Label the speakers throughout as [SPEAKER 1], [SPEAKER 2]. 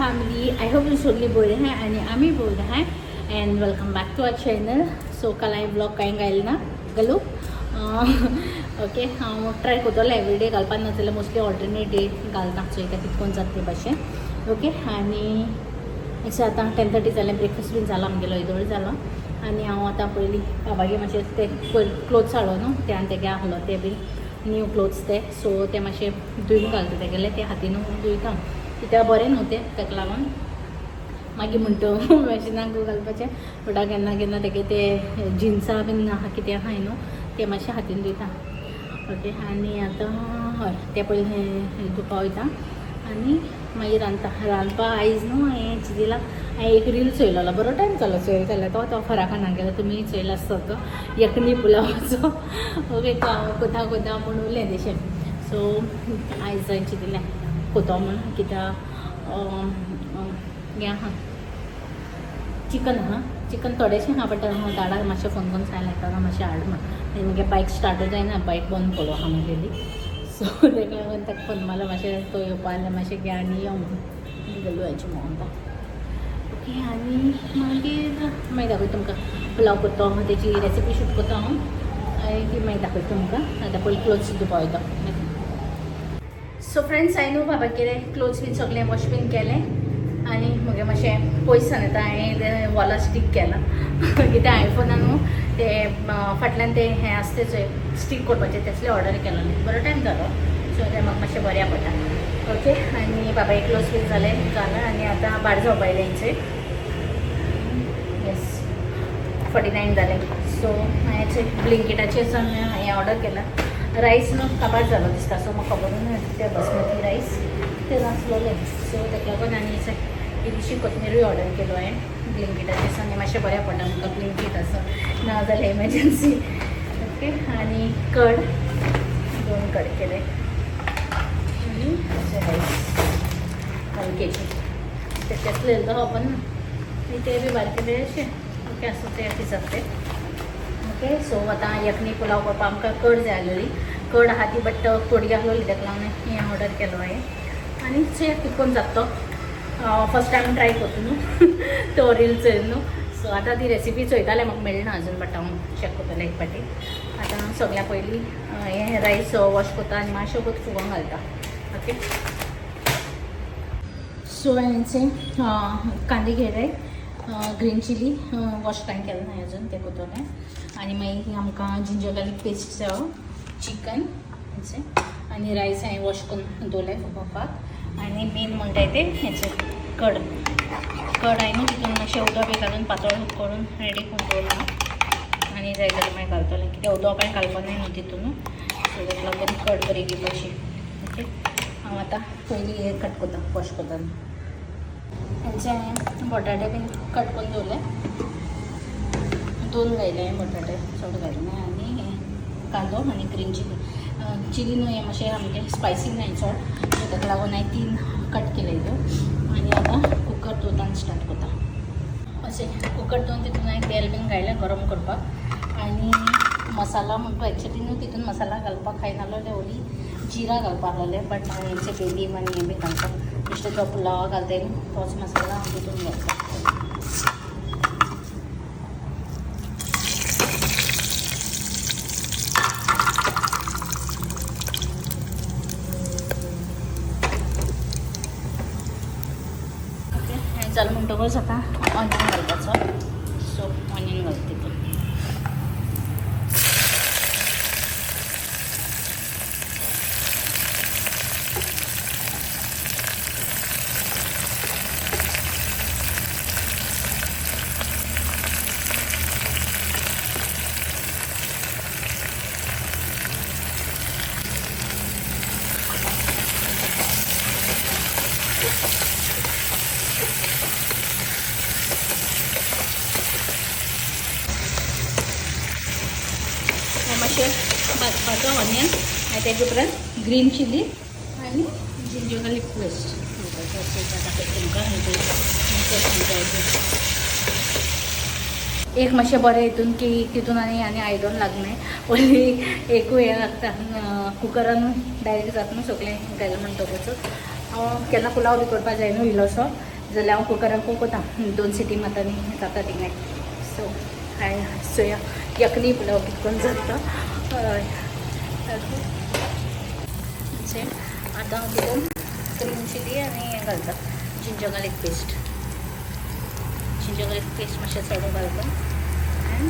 [SPEAKER 1] family. I hope you सगळी बरे आहे आणि आम्ही बरे आहे. And welcome back to our channel. So काल हांवें ब्लॉग कांय घायल ना घालू ओके हांव ट्राय करतलें एवरीडे घालपाक नासलें मोस्टली ऑल्टरनेट डे घालता चोयता कितकोन जाता ते भाशेन ओके. आनी अशें आतां 10:30 जालें ब्रेकफास्ट बीन जाला आमगेलो इदोळ जालो आनी हांव आतां पयलीं बाबागे मातशें ते क्लोथ्स हाडलो न्हू ते आनी तेगे आहलो ते बीन न्यू क्लोथ्स ते सो ते मातशें धुवन घालता तेगेले ते हातीन धुयता कित्याक बरें न्हू ते ताका लागून मागीर म्हणटा मॅशिनाक घालपाचें बट केन्ना केन्ना तेगे ते जिन्सा बीन कितें आहाय न्हू ते मातशें हातीन धुयता ओके. आनी आतां हय ते पयलीं धुवपा वयता आनी मागीर रांदपा आयज न्हू हांवें चिदिला हांवें एक रील चोयलोलो बरो टायम जालो चोयतालो तो फरा खाना गेलो तुमी चोयला आसता तो यखनी पुलावाचो ओके. तो हांव कोता म्हूण उरलें तशें सो आयज हांवें चिदिलें कोतो म्हूण कित्याक हें आहा चिकन आहा चिकन थोडेशें आहा बट दाडाक मातशें फोन करून सांगलें येताना मातशें हाड म्हण आनी म्हगे बायक स्टार्टूय जायना बायक बंद पडलो आहा म्हगेली सो ताका लागून ताका फोन मारलो मातशें तो येवपा जाल्यार मातशें घे आनी यो म्हणून गेलो हेजें म्हणटा ओके. आनी मागीर दाखयता तुमकां पुलाव करता तेजी रेसिपी शूट करता हांव ती मागीर दाखयता तुमकां आतां पयलीं क्लोथ्स धुवपा वयता. सो फ्रेंड्स हांवें न्हू बाबा केलें क्लोथ्स बीन सगळें वॉश बीन केलें आनी म्हगे मातशें पयस सान येता हांवें वॉला स्टीक केलां कित्याक आयफोनान न्हू ते फाटल्यान ते हें आसता चोय स्टीक करपाचें तसलें ऑर्डर केलोलें बरो टायम जालो सो तें म्हाका मातशें बऱ्या पडटा ओके. आनी बाबा एक क्लोज बीन जालें आनी आतां भायर जावपा आयलें हेंचें येस 49 जालें सो हांवें ब्लिंकिटाचेर सावन हांवें ऑर्डर केलां रायस न्हू काबार जालो दिसता सो म्हाका खबर ना ते बासमती रायस ते नासलोले सो ताका लागून आनी इल्लीशी कोथमिरूय ऑर्डर केलो हांवें ब्लिंकिटाचेर सावन मातशें बऱ्या पडटा म्हाका ब्लिंकीट आसा ना जाल्यार एमर्जन्सी ओके. आनी कड 2 कड केले आनी रायस हलकेची तेतले तो खबर ना ते बी बारकेले अशें ओके आसूं ते दिसात ते ओके. सो आतां यखनी पुलाव करपा आमकां कड जाय आसलेली कड आहा ती बट थोडी आसलेली ताका लागून हें ऑर्डर केलो हांवें आनी चेक कितकोन जाता तो फर्स्ट टायम ट्राय करता न्हू तो रील चोयन न्हू सो आतां ती रेसिपी चोयतालें म्हाका मेळना अजून बट हांव चॅक करतलें एक फाटी. आतां सगळ्या पयलीं हें रायस वॉश करता आनी मातशें वगत फुगोवन घालता ओके. सो हांवें कांदे घेयले ग्रीन चिली वॉश कांय केलें ना अजून तें करतलें आनी मागीर आमकां जिंजर गार्लीक पेस्ट जायो चिकन आनी रायस हांवें वॉश करून दवरलें फुगोवपाक आनी मेन म्हणटाय ते हेचें कड हांवें न्हू तितून मातशें उदक बी घालून पातळ करून रेडी करून दवरला आनी जाय जाल्यार मागीर घालतलें कित्याक उदक कांय घालपा जाय न्हू तितून सो ताका लागून कड बरी घेवपाची ओके. हांव आतां पयलीं हें कट करता वॉश करतना हेंचे हांवें बटाटे बीन कट करून दवरले 2 घायले हांवें बटाटे चड घालूं ना आनी कांदो आनी ग्रीन चिली न्हू हें मातशें आमचें स्पायसी नाय चड सो ताका लागून हांवें 3 कट केले ह्यो आनी आतां कुकर दवरतान स्टार्ट करता अशें कुकर दवरून तितून हांवें तेल बीन घायलें गरम करपाक आनी मसाला म्हणटा एक्चुली न्हू तितून मसाला घालपाक खाय नासलोले ओली जिरा घालपाक लागलें बट हांवें हेंचें बेलीम आनी हें बी घालता बेश्टो तो पुलावा घालता न्हू तोच मसाला हांव तितून घालता. जालें म्हणटकच आतां ऑनियन घालपाचो सो ऑनियन घालता तितून भाजपाचो ऑनियन आनी तेजे उपरांत ग्रीन चिली आनी जिंजर गार्लीक पेस्ट एक मातशें बरें हितून की तितून आनी आयदन लागलें पयली एकूय हें लागता कुकरान डायरेक्ट जाता न्हू सगळें घायलें म्हणटकूच केन्ना पुलाव बी करपा जाय न्हू इल्लोसो जाल्यार हांव कुकरान कूक कोता 2 सिटी मातांनी जाता थिंगाय. सो हाय सोया यखनी पुलाव कितें करून जाता. हय आतां हांव तितून क्रीम चिली आनी हें घालता ginger garlic paste. Ginger garlic paste मातशें चड घालता. एंड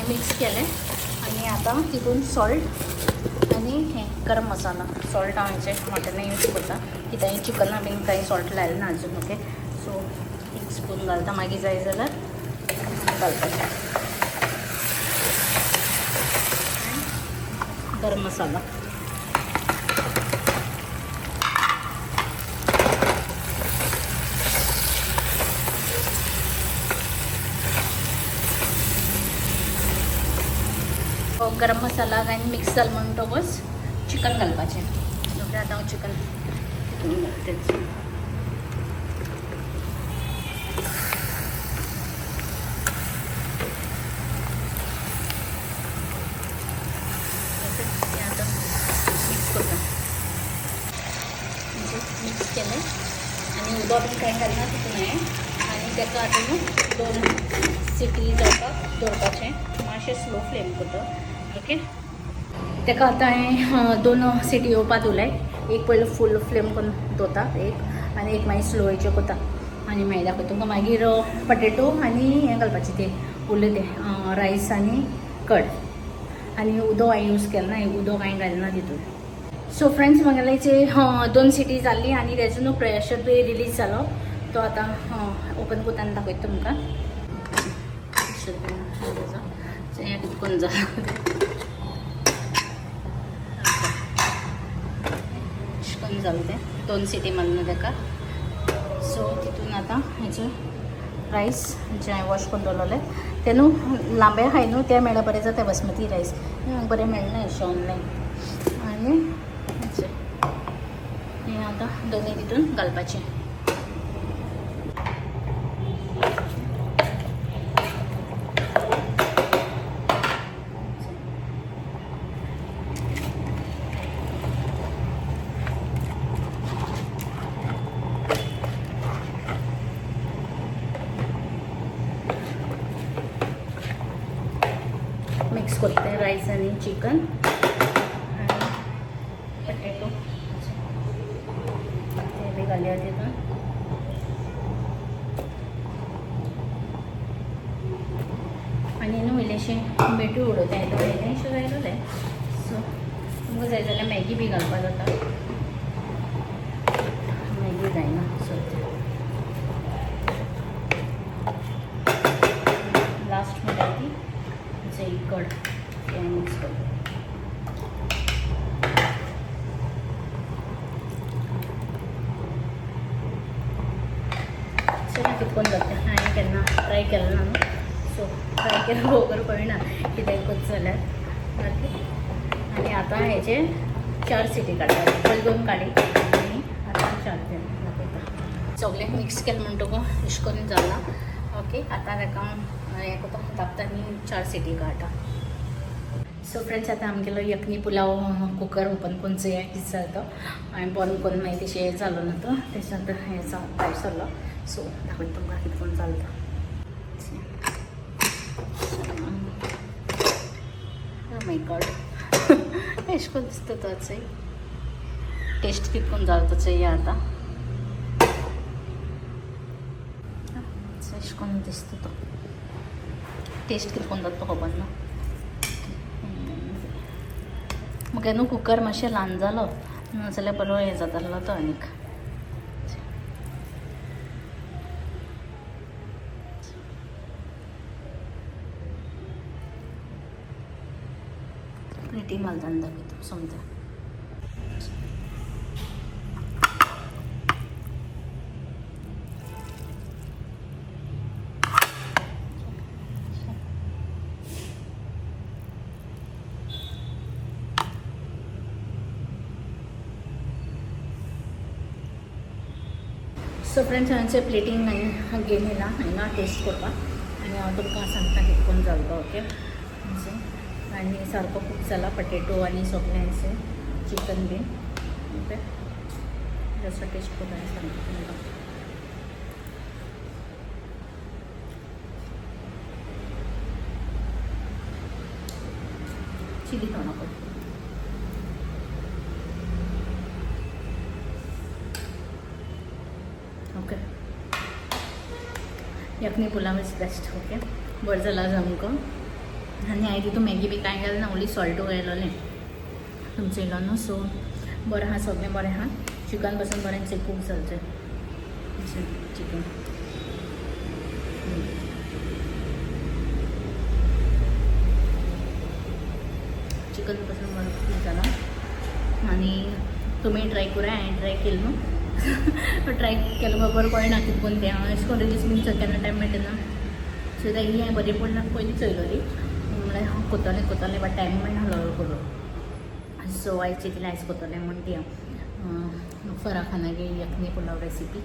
[SPEAKER 1] मिक्स केलें आनी आतां तितून सॉल्ट आनी हें गरम मसाला. सॉल्ट हांव हेचें मटना यूज करता कित्याक चिकना बीन कांय सॉल्ट लायलें ना अजून. ओके सो 1 स्पून घालता. मागीर जाय जाल्यार घालता गरम मसाला. गरम मसाला घालून मिक्स जालें म्हणटकच चिकन घालपाचें. ओके आतां हांव चिकन घालतें. आतां मिक्स करता. मिक्स केलें आनी उदक बी कांय घालना तितून हांवें. आनी ताका आतां 2 सिटी जावपाक दवरपाचें. मातशें स्लो फ्लेम करता. ओके ताका आतां हांवें 2 सिटी येवपा दवरलाय. एक पयलो फूल फ्लेम करून दवरता एक आनी एक मागीर स्लो हेचेर करता. आनी मागीर दाखयता तुमकां. मागीर पटेटो आनी हें घालपाचें तें उरलें तें रायस आनी कड. आनी उदक हांवें यूज केलें ना. उदक हांवें घालें ना तितून. सो फ्रेंड्स म्हागेलेचे 2 सिटी जाल्ली आनी तेजो प्रेशर बी रिलीज जालो. तो आतां ओपन करता आनी दाखयता तुमकां. हें कितें करून जालां करून जालें तें 2 सिटी मारलें ताका. सो तितून आतां हेचें रायस जें हांवें वॉश करून दवरलेलें तें न्हू लांबे हाय न्हू तें मेळ्ळें बरें जाता. बासमती रायस बरें मेळना अशें ऑनलायन. आनी हें आतां दोनी तितून घालपाचें. मिक्स करते रायस आनी चिकन आनी पटेटो ते बी घालया तितून. आनी न्हू इल्लेशें मीठूय उडोवता येता. इल्लेशें घायलेलें. सो तुमकां जाय जाल्यार मॅगी बी घालपा जाता. मॅगी जायना सो लास्ट म्हणल्यार ती कड हें मिक्स करता. सो कितकोन जाता. हांवें केन्ना ट्राय केलें ना न्हू. सो ट्राय केलें खबर पडना कितें करता जाल्यार. ओके आनी आतां हेचे 4 सिटी काडटा. पयलीं 2 काडी आनी आतां 4 दाखयता. सगळें मिक्स केलें म्हणटकूच अशें करून जाला. ओके आतां ताका हें कोता धापता आनी 4 सिटी काडटा. सो फ्रेंड्स आतां आमगेलो यखनी पुलाव कुकर ओपन करून चोया कितें जाता. हांवें बंद करून मागीर तशें हें जालो ना तो तेच्या नंतर हें भायर सरलो. सो दाखयता तुमकां कितें करून चलता. माय गॉड अशें करून दिसता तो चोय. टेस्ट कितें करून जालो तो चोया आतां. अशें करून दिसता तो. टेस्ट कितें करून जाता तो खबर ना. म्हाका न्हू कुकर मातशें ल्हान जालो नाजाल्यार बरो हें जातालो तो आनीक. प्रिटी मालदान दाखयता समजा. सो फ्रेंड्स हांचे प्लेटींग हांवें घेवन येयला हांगा टेस्ट करपाक आनी हांव तुमकां सांगता कितकोन जालो ओके आनी सारको खूब जाला पटेटो आनी सगळ्यांचे चिकन बीन ओके जसो टेस्ट करता सांगता तुमकां chilli tomato okay yakhni pulao is best okay बरें जाला सामको आनी हांवें तितून मॅगी बी कांय घालना ओन्ली सॉल्टू घातलेलें तुमचो इलो न्हू सो बरें आहा सगळें बरें आहा चिकन पासून बरें कूक जावचें चिकन चिकन पासून बरें कूक जाला आनी तुमी ट्राय करा हांवें ट्राय केलें न्हू ट्राय केलो बरोबर कळना कितकोन तें हांव अशें करून रिलीज बीन केन्ना टायम मेळटा सो तें ही हांवें बरी पडना पयलीं चयलोली म्हळ्यार हांव कोत्तोलें बट टायम मेळना हळू करून सो आयज चिंतलें आयज कोत्तोलें म्हण ती हांव फरा खानागे यखनी पुलाव रेसिपी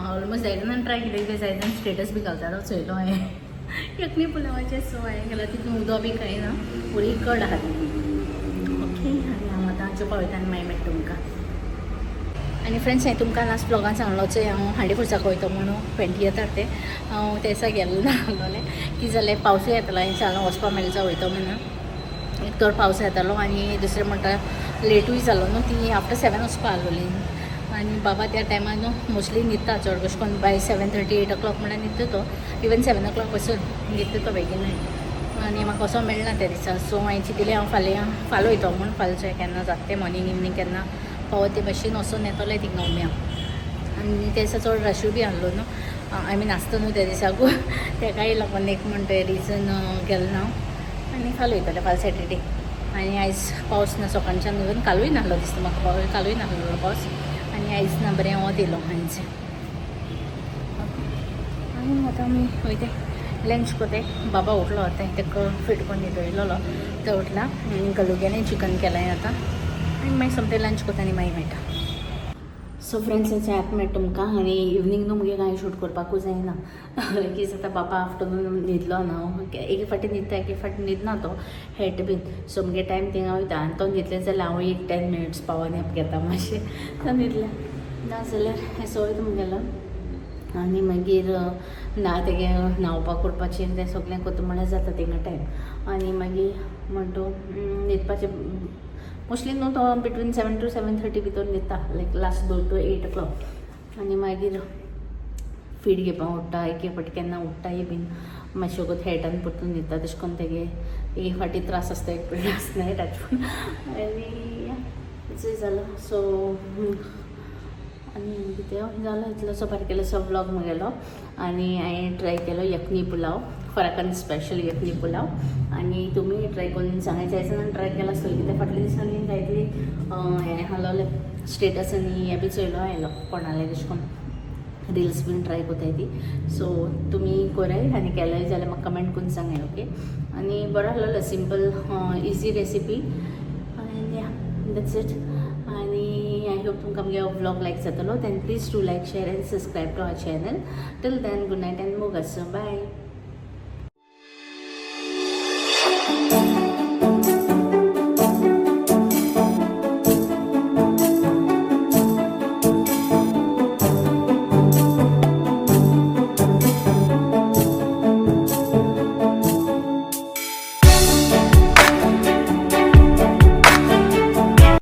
[SPEAKER 1] ऑलमोस्ट जायतान ट्राय केलें कितें जायतान स्टेटस बी घालता तो चयलो हांवें यखनी पुलावाचें सो हांवें केला तितून उदक बी कांय ना बरी कड आहा ओके आनी हांव आतां जेवपा वयता आनी मागीर मेळटा तुमकां आनी फ्रेंड्स हांवें तुमकां लास्ट ब्लॉगान सांगलोच हांव हांडी फुरसाक वयता म्हणून 20th ते हांव त्या दिसा गेल्लो ना आहलोलें कितें जालें पावसूय येतालो हांवें सांगलो वचपा मेळचा वयता म्हणून एक तर पावस येतालो आनी दुसरें म्हणटा लेटूय जालो न्हू ती आफ्टर 7 वचपा आहलोली आनी बाबा त्या टायमार न्हू मोस्टली न्हिदता चड कशें करून बाय 7:30 8 o'clock म्हळ्यार न्हिदता तो इवन 7 o'clock पासून न्हिदता तो बेगीन आनी म्हाका वचोंक मेळना त्या दिसा सो हांवें चिंतलें हांव फाल्यां वयता म्हूण फालचें केन्ना जाता तें मॉर्निंग इवनींग केन्ना पावत ते भाशेन वचून येतलें थिंगा नवम्या आनी त्या दिसा चड रशूय बी आहलो न्हू आय मीन आसता न्हू त्या दिसाकू तेकाय लागून एक म्हणटा रिजन गेलें ना आनी फाल्यां वयतलें फाल्यां सॅटर्डे आनी आयज पावस ना सकाळच्यान न्हू कालूय नाहलो दिसता म्हाका कालूय नाहलो पावस आनी आयज ना बरें वत येयलो हांचे आनी आतां आमी वयते लंच कोते बाबा उठलो आतां ताका फीट करून न्हिदयलोलो तो उठला आनी गलुग्यानूय चिकन केलां आतां आनी मागीर सोमतें लंच कोता आनी मागीर मेळटा सो फ्रेंड्स हेचे ॲप मेळटा तुमकां आनी इवनींग न्हू मुगे कांय शूट करपाकूच जायना कितें जाता बाबा आफ्टरनून न्हिदलो ना एक फावटी न्हिदता एक फावटी न्हिदना तो हेट बीन सो मुगे टायम थिंगा वयता आनी तो न्हिदलें जाल्यार हांव एक 10 minutes पावर नॅप घेता मातशें तो न्हिदलें ना जाल्यार हें सवय तुमगेलो आनी मागीर ना तेगे न्हांवपाक करपाचें तें सगळें कोता म्हळ्यार जाता थिंगा टायम आनी मागीर म्हणटा न्हिदपाचें मोस्टली न्हू तो बिटवीन 7 to 7:30 भितर न्हिदता लायक लास्ट 2 to 8 o'clock आनी मागीर फीड घेवपाक उठ्ठा एक फावटी केन्ना उठ्ठाय बीन मातशें कोत हेटान परतून न्हिदता तशें करून तेगे एक फावटी त्रास आसता एक फावटी आसना हेटाचे आनी इट्स जालो सो आनी कितें जालो इतलोसो बारकेलोसो व्लॉग म्हगेलो आनी हांवें ट्राय केलो यखनी पुलाव फराकान स्पेशल यखनी पुलाव आनी तुमी ट्राय करून सांगायचें आयज ट्राय केला आसतलो कित्याक फाटल्या दिसांनी कांयतरी हें हालोलें स्टेटस आनी हें बी चोयलो आयलो कोणालें तशें करून रिल्स बीन ट्राय कोताय ती सो तुमी कोराय आनी केलोय जाल्यार म्हाका कमेंट करून सांगाय ओके आनी बरो आसलोलो सिंपल इजी रेसिपी आनी या दॅट्स इट आनी आय होप तुमकां म्हगे व्लॉग लायक जातलो then please do like share and subscribe to our channel till then good night and मोगास बाय